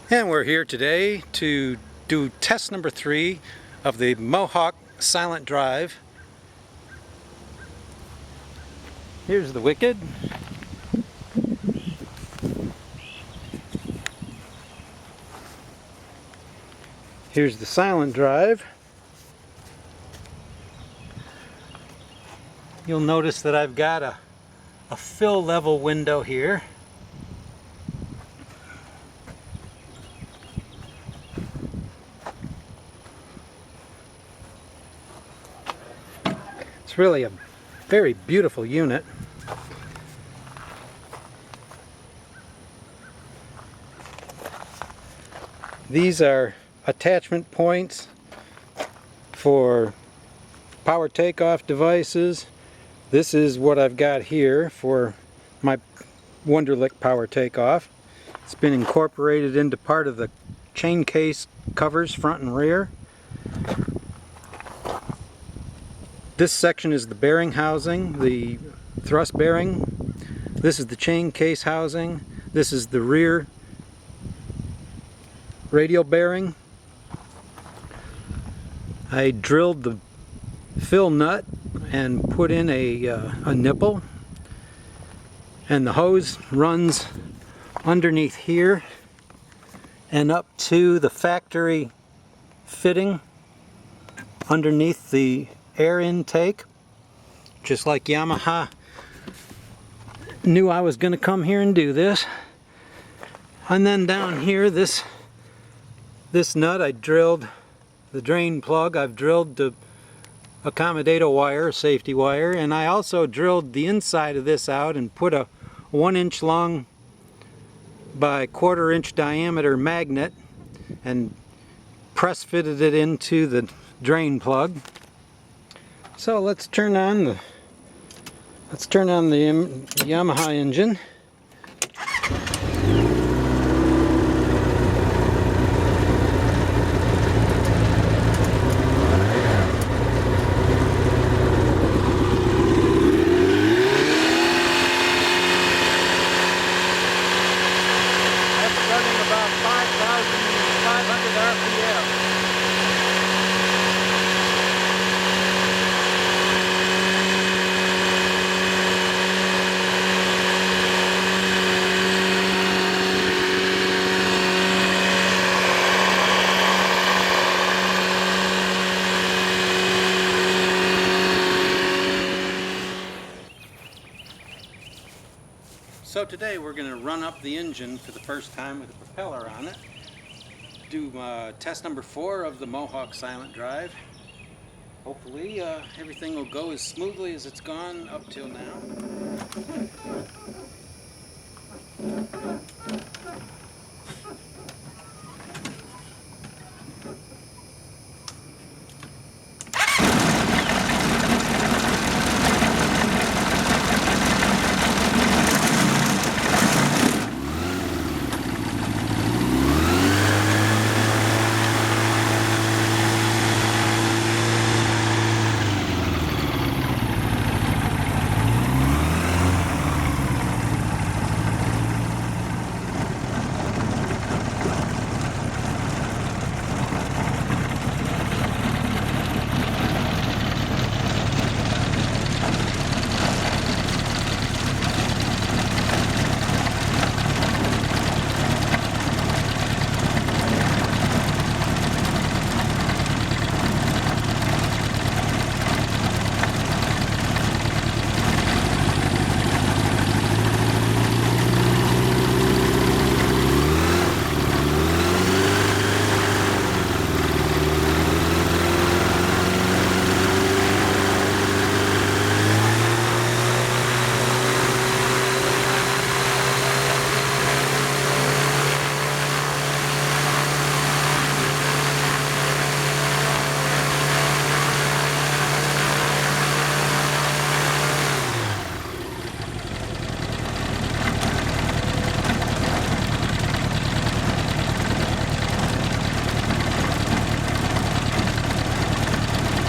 And we're here today to do test number 3 of the Mohawk silent drive. Here's the Wicked. Here's the silent drive. You'll notice that I've got a fill level window here. It's really a very beautiful unit. These are attachment points for power takeoff devices. This is what I've got here for my Wonderlic power takeoff. It's been incorporated into part of the chain case covers, front and rear. This section is the bearing housing, the thrust bearing. This is the chain case housing. This is the rear radial bearing. I drilled the fill nut and put in a nipple, and the hose runs underneath here and up to the factory fitting underneath the air intake, just like Yamaha knew I was going to come here and do this. And then down here, this nut I drilled, the drain plug I've drilled to accommodate a wire, a safety wire, and I also drilled the inside of this out and put a 1-inch long by 1/4 inch diameter magnet and press fitted it into the drain plug. So let's turn on the Yamaha engine. Running about 5,500 RPM. So today we're going to run up the engine for the first time with a propeller on it. Do test number 4 of the Mohawk silent drive. Hopefully everything will go as smoothly as it's gone up till now.